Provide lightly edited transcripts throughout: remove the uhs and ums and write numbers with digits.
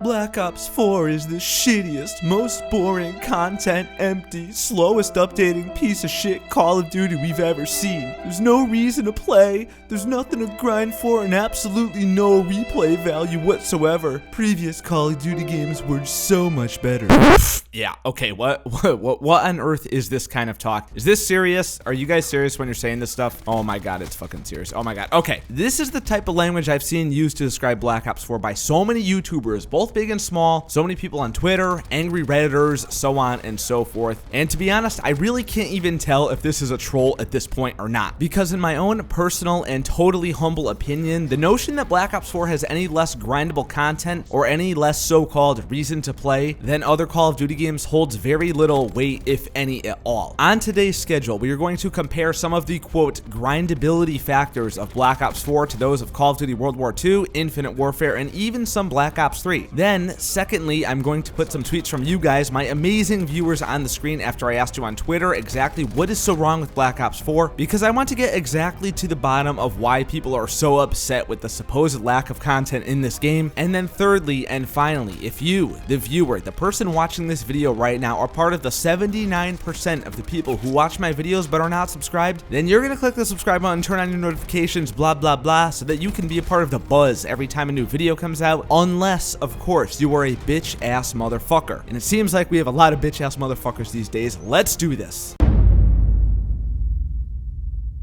Black Ops 4 is the shittiest, most boring, content empty, slowest updating piece of shit Call of Duty we've ever seen. There's no reason to play, there's nothing to grind for, and absolutely no replay value whatsoever. Previous Call of Duty games were so much better. Yeah, okay, what on earth is this kind of talk? Is this serious? Are you guys serious when you're saying this stuff? Oh my god, it's fucking serious. Oh my god. Okay, this is the type of language I've seen used to describe Black Ops 4 by so many YouTubers, both big and small, so many people on Twitter, angry Redditors, so on and so forth. And to be honest, I really can't even tell if this is a troll at this point or not. Because in my own personal and totally humble opinion, the notion that Black Ops 4 has any less grindable content or any less so-called reason to play than other Call of Duty games holds very little weight, if any at all. On today's schedule, we are going to compare some of the quote grindability factors of Black Ops 4 to those of Call of Duty World War II, Infinite Warfare, and even some Black Ops 3. Then, secondly, I'm going to put some tweets from you guys, my amazing viewers, on the screen after I asked you on Twitter exactly what is so wrong with Black Ops 4, because I want to get exactly to the bottom of why people are so upset with the supposed lack of content in this game. And then thirdly and finally, if you, the viewer, the person watching this video right now, are part of the 79% of the people who watch my videos but are not subscribed, then you're gonna click the subscribe button, turn on your notifications, blah blah blah, so that you can be a part of the buzz every time a new video comes out, unless of course you are a bitch ass motherfucker. And it seems like we have a lot of bitch ass motherfuckers these days. Let's do this.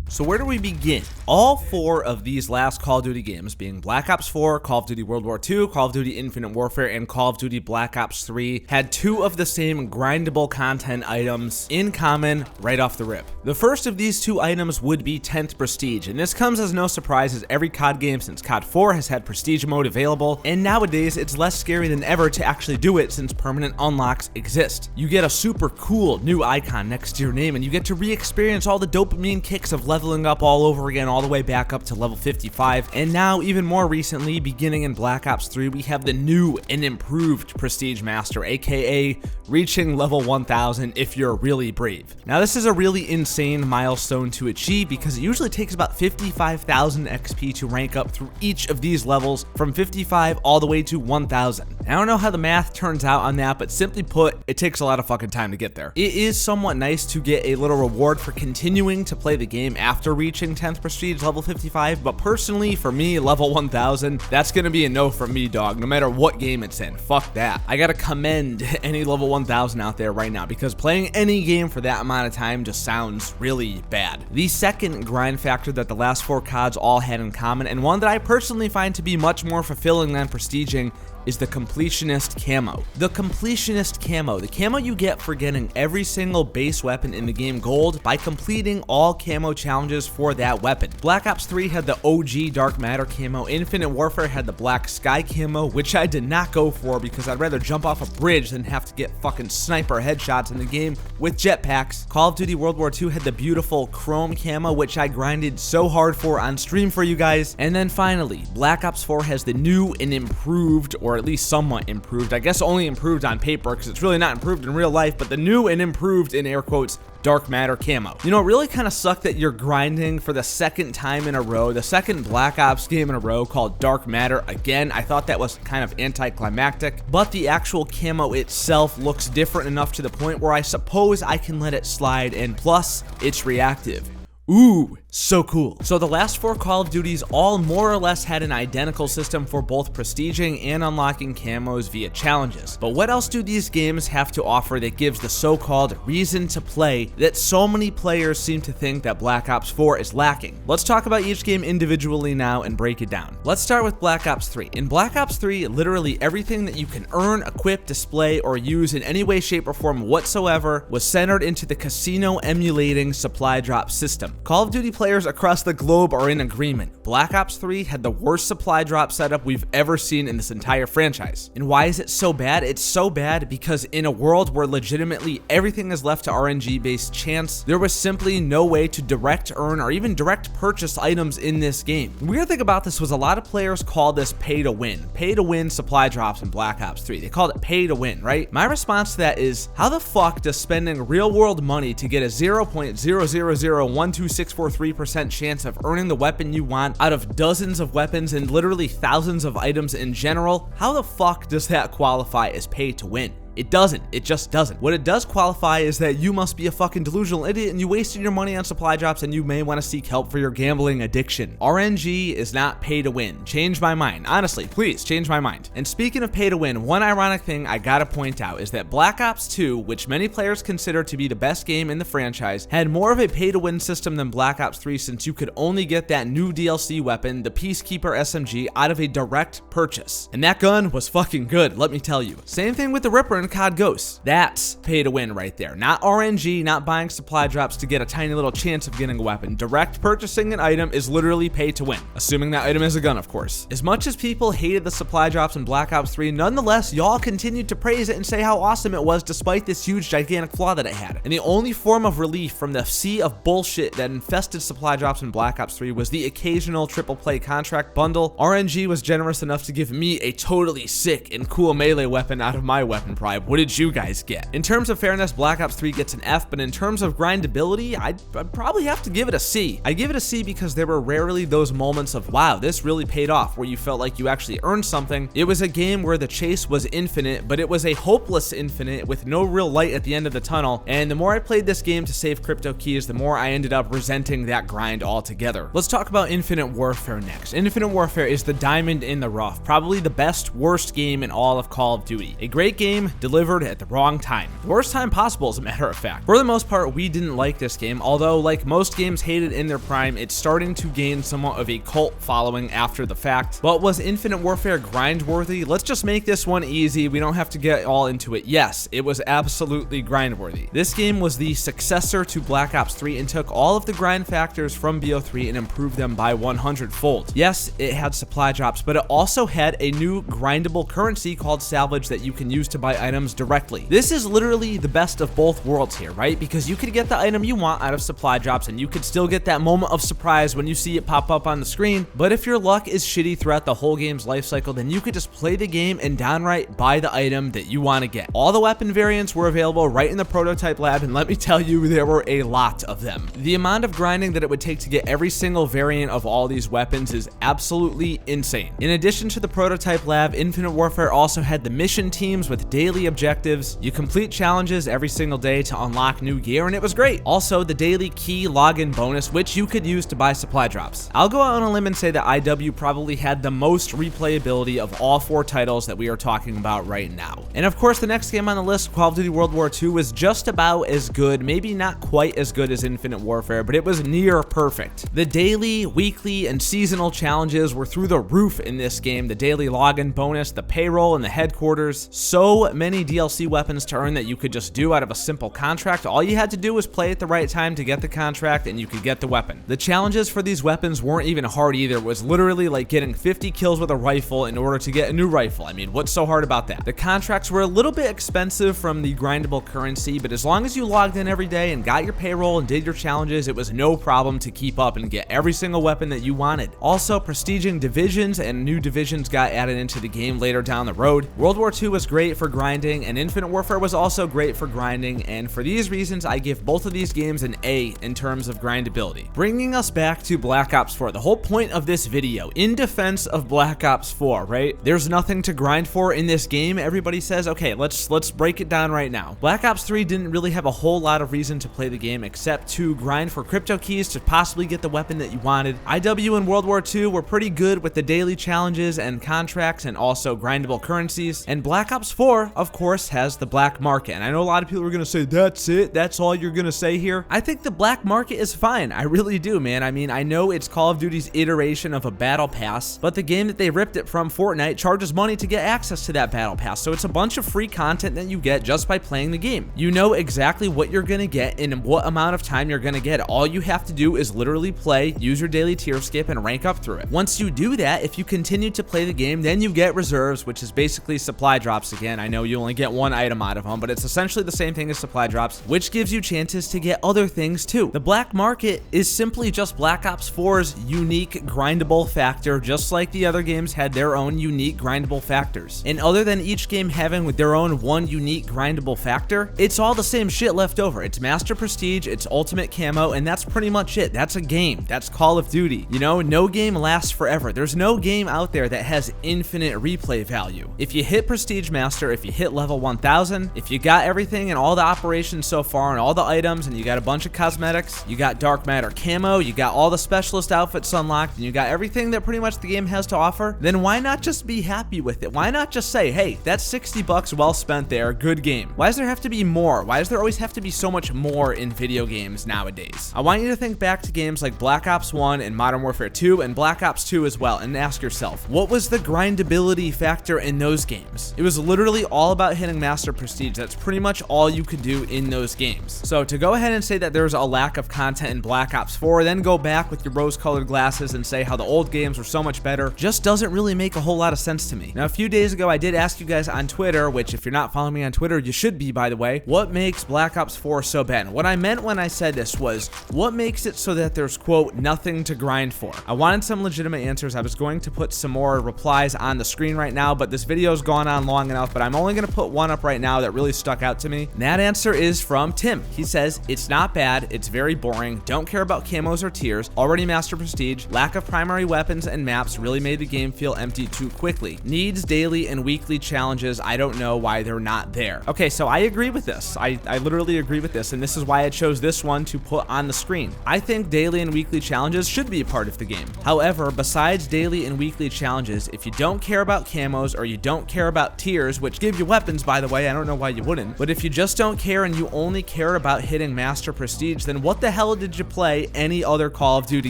So where do we begin? All four of these last Call of Duty games, being Black Ops 4, Call of Duty World War II, Call of Duty Infinite Warfare, and Call of Duty Black Ops 3, had two of the same grindable content items in common right off the rip. The first of these two items would be 10th Prestige, and this comes as no surprise as every COD game since COD 4 has had Prestige mode available, and nowadays it's less scary than ever to actually do it since permanent unlocks exist. You get a super cool new icon next to your name, and you get to re-experience all the dopamine kicks of leveling up all over again, all the way back up to level 55. And now, even more recently, beginning in Black Ops 3, we have the new and improved Prestige Master, aka reaching level 1000 if you're really brave. Now, this is a really insane milestone to achieve because it usually takes about 55,000 XP to rank up through each of these levels from 55 all the way to 1000. I don't know how the math turns out on that, but simply put, it takes a lot of fucking time to get there. It is somewhat nice to get a little reward for continuing to play the game after reaching 10th Prestige level 55, but personally, for me, level 1000, that's gonna be a no from me, dog, no matter what game it's in. Fuck that. I gotta commend any level 1000 out there right now, because playing any game for that amount of time just sounds really bad. The second grind factor that the last four CODs all had in common, and one that I personally find to be much more fulfilling than prestiging, is the Completionist Camo. The Completionist Camo, the camo you get for getting every single base weapon in the game gold by completing all camo challenges for that weapon. Black Ops 3 had the OG Dark Matter camo, Infinite Warfare had the Black Sky camo, which I did not go for because I'd rather jump off a bridge than have to get fucking sniper headshots in the game with jetpacks. Call of Duty World War II had the beautiful Chrome camo, which I grinded so hard for on stream for you guys. And then finally, Black Ops 4 has the new and improved, or at least somewhat improved, I guess only improved on paper because it's really not improved in real life, but the new and improved, in air quotes, Dark Matter camo. You know, it really kind of sucked that you're grinding for the second time in a row, the second Black Ops game in a row called Dark Matter again. I thought that was kind of anticlimactic, but the actual camo itself looks different enough to the point where I suppose I can let it slide, and plus, it's reactive. Ooh, so cool. So the last four Call of Duties all more or less had an identical system for both prestiging and unlocking camos via challenges. But what else do these games have to offer that gives the so-called reason to play that so many players seem to think that Black Ops 4 is lacking? Let's talk about each game individually now and break it down. Let's start with Black Ops 3. In Black Ops 3, literally everything that you can earn, equip, display, or use in any way, shape, or form whatsoever was centered into the casino emulating supply drop system. Call of Duty players across the globe are in agreement. Black Ops 3 had the worst supply drop setup we've ever seen in this entire franchise. And why is it so bad? It's so bad because in a world where legitimately everything is left to RNG-based chance, there was simply no way to direct earn or even direct purchase items in this game. The weird thing about this was a lot of players called this pay to win. Pay to win supply drops in Black Ops 3. They called it pay to win, right? My response to that is, how the fuck does spending real world money to get a 0.00012643 93% chance of earning the weapon you want out of dozens of weapons and literally thousands of items in general, how the fuck does that qualify as pay to win? It doesn't. It just doesn't. What it does qualify is that you must be a fucking delusional idiot and you wasted your money on supply drops and you may want to seek help for your gambling addiction. RNG is not pay to win. Change my mind. Honestly, please change my mind. And speaking of pay to win, one ironic thing I gotta point out is that Black Ops 2, which many players consider to be the best game in the franchise, had more of a pay to win system than Black Ops 3 since you could only get that new DLC weapon, the Peacekeeper SMG, out of a direct purchase. And that gun was fucking good, let me tell you. Same thing with the Ripper and COD Ghosts. That's pay to win right there. Not RNG, not buying supply drops to get a tiny little chance of getting a weapon. Direct purchasing an item is literally pay to win, assuming that item is a gun, of course. As much as people hated the supply drops in Black Ops 3, nonetheless, y'all continued to praise it and say how awesome it was despite this huge, gigantic flaw that it had. And the only form of relief from the sea of bullshit that infested supply drops in Black Ops 3 was the occasional triple play contract bundle. RNG was generous enough to give me a totally sick and cool melee weapon out of my weapon prime. What did you guys get? In terms of fairness, Black Ops 3 gets an F, but in terms of grindability, I'd probably have to give it a C. I give it a C because there were rarely those moments of, wow, this really paid off, where you felt like you actually earned something. It was a game where the chase was infinite, but it was a hopeless infinite with no real light at the end of the tunnel, and the more I played this game to save crypto keys, the more I ended up resenting that grind altogether. Let's talk about Infinite Warfare next. Infinite Warfare is the diamond in the rough, probably the best, worst game in all of Call of Duty. A great game delivered at the wrong time. The worst time possible, as a matter of fact. For the most part, we didn't like this game, although like most games hated in their prime, it's starting to gain somewhat of a cult following after the fact. But was Infinite Warfare grind worthy? Let's just make this one easy. We don't have to get all into it. Yes, it was absolutely grind worthy. This game was the successor to Black Ops 3 and took all of the grind factors from BO3 and improved them by 100-fold. Yes, it had supply drops, but it also had a new grindable currency called salvage that you can use to buy items directly. This is literally the best of both worlds here, right? Because you could get the item you want out of supply drops and you could still get that moment of surprise when you see it pop up on the screen. But if your luck is shitty throughout the whole game's life cycle, then you could just play the game and downright buy the item that you want to get. All the weapon variants were available right in the prototype lab, and let me tell you, there were a lot of them. The amount of grinding that it would take to get every single variant of all these weapons is absolutely insane. In addition to the prototype lab, Infinite Warfare also had the mission teams with daily objectives. You complete challenges every single day to unlock new gear, and it was great. Also, the daily key login bonus, which you could use to buy supply drops. I'll go out on a limb and say that IW probably had the most replayability of all 4 titles that we are talking about right now. And of course, the next game on the list, Call of Duty World War II, was just about as good, maybe not quite as good as Infinite Warfare, but it was near perfect. The daily, weekly, and seasonal challenges were through the roof in this game. The daily login bonus, the payroll, and the headquarters. So many DLC weapons to earn that you could just do out of a simple contract. All you had to do was play at the right time to get the contract and you could get the weapon. The challenges for these weapons weren't even hard either. It was literally like getting 50 kills with a rifle in order to get a new rifle. I mean, what's so hard about that? The contracts were a little bit expensive from the grindable currency, but as long as you logged in every day and got your payroll and did your challenges, it was no problem to keep up and get every single weapon that you wanted. Also, prestiging divisions and new divisions got added into the game later down the road. World War II was great for grinding, and Infinite Warfare was also great for grinding, and for these reasons, I give both of these games an A in terms of grindability. Bringing us back to Black Ops 4, the whole point of this video, in defense of Black Ops 4, right? There's nothing to grind for in this game. Everybody says, okay, let's break it down right now. Black Ops 3 didn't really have a whole lot of reason to play the game except to grind for crypto keys to possibly get the weapon that you wanted. IW and World War II were pretty good with the daily challenges and contracts and also grindable currencies. And Black Ops 4, of course, has the black market. And I know a lot of people are going to say, that's it? That's all you're going to say here? I think the black market is fine. I really do, man. I mean, I know it's Call of Duty's iteration of a battle pass, but the game that they ripped it from, Fortnite, charges money to get access to that battle pass. So it's a bunch of free content that you get just by playing the game. You know exactly what you're going to get and what amount of time you're going to get it. All you have to do is literally play, use your daily tier skip, and rank up through it. Once you do that, if you continue to play the game, then you get reserves, which is basically supply drops again. I know you only get one item out of them, but it's essentially the same thing as supply drops, which gives you chances to get other things too. The black market is simply just Black Ops 4's unique grindable factor, just like the other games had their own unique grindable factors. And other than each game having their own one unique grindable factor, it's all the same shit left over. It's Master Prestige, it's Ultimate Camo, and that's pretty much it. That's a game. That's Call of Duty. You know, no game lasts forever. There's no game out there that has infinite replay value. If you hit Prestige Master, if you hit level 1000, if you got everything and all the operations so far and all the items, and you got a bunch of cosmetics, you got Dark Matter Camo, you got all the specialist outfits unlocked, and you got everything that pretty much the game has to offer, then why not just be happy with it? Why not just say, hey, that's 60 bucks well spent there, good game? Why does there have to be more? Why does there always have to be so much more in video games nowadays? I want you to think back to games like Black Ops 1 and Modern Warfare 2 and Black Ops 2 as well, and ask yourself, what was the grindability factor in those games? It was literally all about hitting Master Prestige. That's pretty much all you could do in those games. So to go ahead and say that there's a lack of content in Black Ops 4, then go back with your rose-colored glasses and say how the old games were so much better, just doesn't really make a whole lot of sense to me. Now, a few days ago, I did ask you guys on Twitter, which if you're not following me on Twitter, you should be, by the way, what makes Black Ops 4 so bad? And what I meant when I said this was, what makes it so that there's, quote, nothing to grind for? I wanted some legitimate answers. I was going to put some more replies on the screen right now, but this video's gone on long enough, but I'm only going to put one up right now that really stuck out to me. And that answer is from Tim. He says, it's not bad, it's very boring, don't care about camos or tiers, already Master Prestige, lack of primary weapons and maps really made the game feel empty too quickly. Needs daily and weekly challenges, I don't know why they're not there. Okay, so I agree with this. I literally agree with this, and this is why I chose this one to put on the screen. I think daily and weekly challenges should be a part of the game. However, besides daily and weekly challenges, if you don't care about camos or you don't care about tiers, which give you weapons, by the way, I don't know why you wouldn't, but if you just don't care and you only care about hitting Master Prestige, then what the hell did you play any other Call of Duty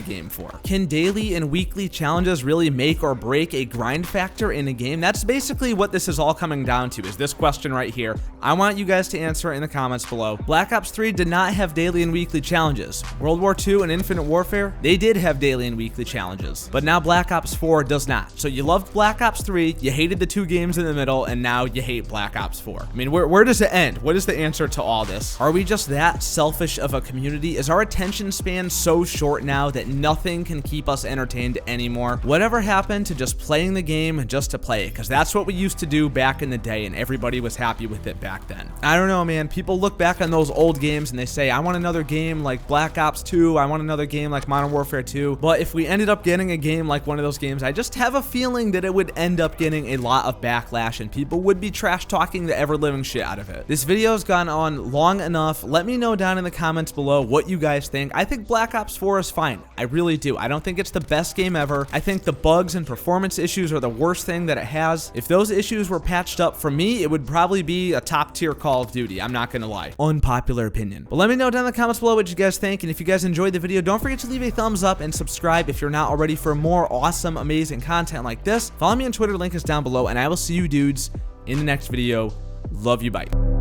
game for? Can daily and weekly challenges really make or break a grind factor in a game? That's basically what this is all coming down to, is this question right here. I want you guys to answer it in the comments below. Black Ops 3 did not have daily and weekly challenges. World War II and Infinite Warfare, they did have daily and weekly challenges, but now Black Ops 4 does not. So you loved Black Ops 3, you hated the two games in the middle, and now you hate Black Ops 4. I mean, where does it end? What is the answer to all this? Are we just that selfish of a community? Is our attention span so short now that nothing can keep us entertained anymore? Whatever happened to just playing the game just to play it? Because that's what we used to do back in the day, and everybody was happy with it back then. I don't know, man. People look back on those old games and they say, I want another game like Black Ops 2, I want another game like Modern Warfare 2, but if we ended up getting a game like one of those games, I just have a feeling that it would end up getting a lot of backlash and people would be trash talking the ever-living shit out of it. This video's gone on long enough. Let me know down in the comments below what you guys think. I think Black Ops 4 is fine. I really do. I don't think it's the best game ever. I think the bugs and performance issues are the worst thing that it has. If those issues were patched up, for me, it would probably be a top tier Call of Duty. I'm not gonna lie. Unpopular opinion. But let me know down in the comments below what you guys think, and if you guys enjoyed the video, don't forget to leave a thumbs up and subscribe if you're not already for more awesome, amazing content like this. Follow me on Twitter, link is down below, and I will see you dudes in the next video. Love you, bye.